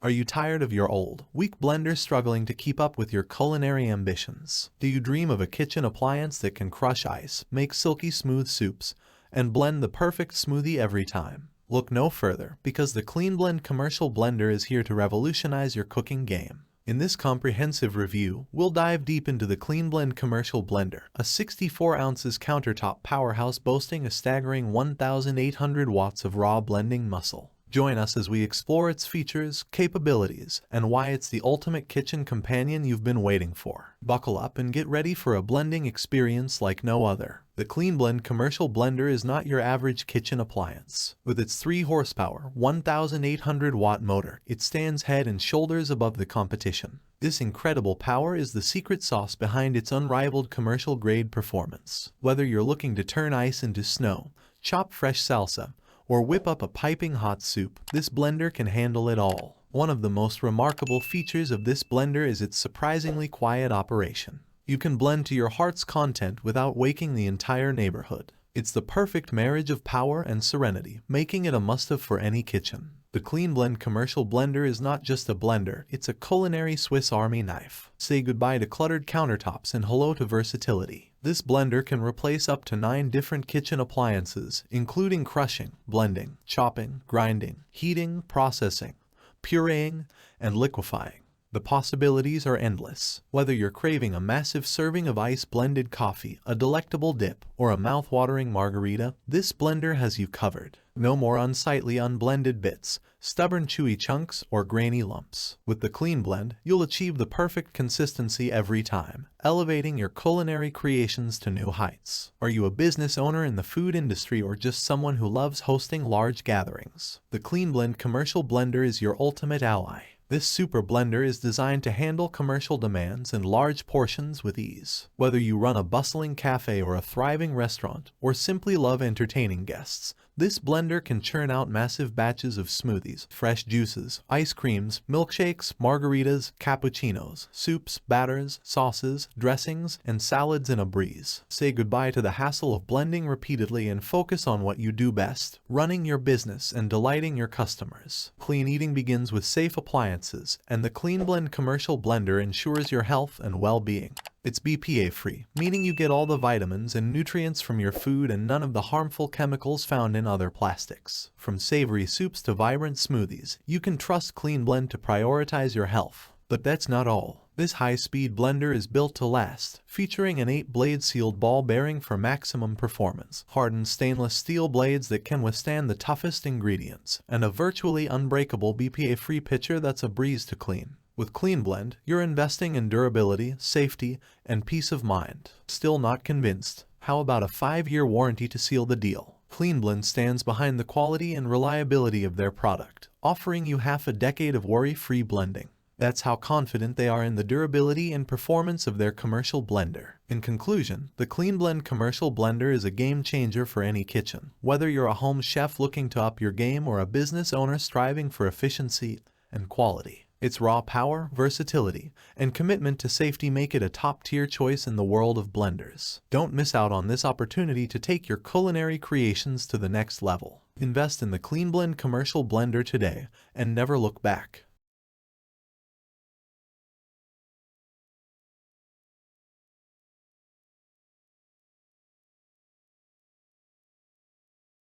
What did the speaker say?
Are you tired of your old, weak blender struggling to keep up with your culinary ambitions? Do you dream of a kitchen appliance that can crush ice, make silky smooth soups, and blend the perfect smoothie every time? Look no further, because the Cleanblend commercial blender is here to revolutionize your cooking game. In this comprehensive review, we'll dive deep into the Cleanblend commercial blender, a 64 ounces countertop powerhouse boasting a staggering 1,800 watts of raw blending muscle. Join us as we explore its features, capabilities, and why it's the ultimate kitchen companion you've been waiting for. Buckle up and get ready for a blending experience like no other. The Cleanblend commercial blender is not your average kitchen appliance. With its 3 horsepower, 1,800 watt motor, it stands head and shoulders above the competition. This incredible power is the secret sauce behind its unrivaled commercial-grade performance. Whether you're looking to turn ice into snow, chop fresh salsa, or whip up a piping hot soup, this blender can handle it all. One of the most remarkable features of this blender is its surprisingly quiet operation. You can blend to your heart's content without waking the entire neighborhood. It's the perfect marriage of power and serenity, making it a must-have for any kitchen. The Cleanblend commercial blender is not just a blender, it's a culinary Swiss Army knife. Say goodbye to cluttered countertops and hello to versatility. This blender can replace up to 9 different kitchen appliances, including crushing, blending, chopping, grinding, heating, processing, pureeing, and liquefying. The possibilities are endless. Whether you're craving a massive serving of ice-blended coffee, a delectable dip, or a mouth-watering margarita, this blender has you covered. No more unsightly unblended bits, stubborn chewy chunks, or grainy lumps. With the Cleanblend, you'll achieve the perfect consistency every time, elevating your culinary creations to new heights. Are you a business owner in the food industry or just someone who loves hosting large gatherings? The Cleanblend commercial blender is your ultimate ally. This super blender is designed to handle commercial demands and large portions with ease. Whether you run a bustling cafe or a thriving restaurant, or simply love entertaining guests, this blender can churn out massive batches of smoothies, fresh juices, ice creams, milkshakes, margaritas, cappuccinos, soups, batters, sauces, dressings, and salads in a breeze. Say goodbye to the hassle of blending repeatedly and focus on what you do best, running your business and delighting your customers. Clean eating begins with safe appliances, and the Cleanblend commercial blender ensures your health and well-being. It's Bpa-Free, meaning you get all the vitamins and nutrients from your food and none of the harmful chemicals found in other plastics. From savory soups to vibrant smoothies, you can trust Cleanblend to prioritize your health. But that's not all. This high-speed blender is built to last, featuring an 8-blade sealed ball bearing for maximum performance, hardened stainless steel blades that can withstand the toughest ingredients, and a virtually unbreakable Bpa-Free pitcher that's a breeze to clean. With Cleanblend, you're investing in durability, safety, and peace of mind. Still not convinced? How about a 5-year warranty to seal the deal? Cleanblend stands behind the quality and reliability of their product, offering you half a decade of worry-free blending. That's how confident they are in the durability and performance of their commercial blender. In conclusion, the Cleanblend commercial blender is a game changer for any kitchen. Whether you're a home chef looking to up your game or a business owner striving for efficiency and quality, its raw power, versatility, and commitment to safety make it a top-tier choice in the world of blenders. Don't miss out on this opportunity to take your culinary creations to the next level. Invest in the Cleanblend commercial blender today and never look back.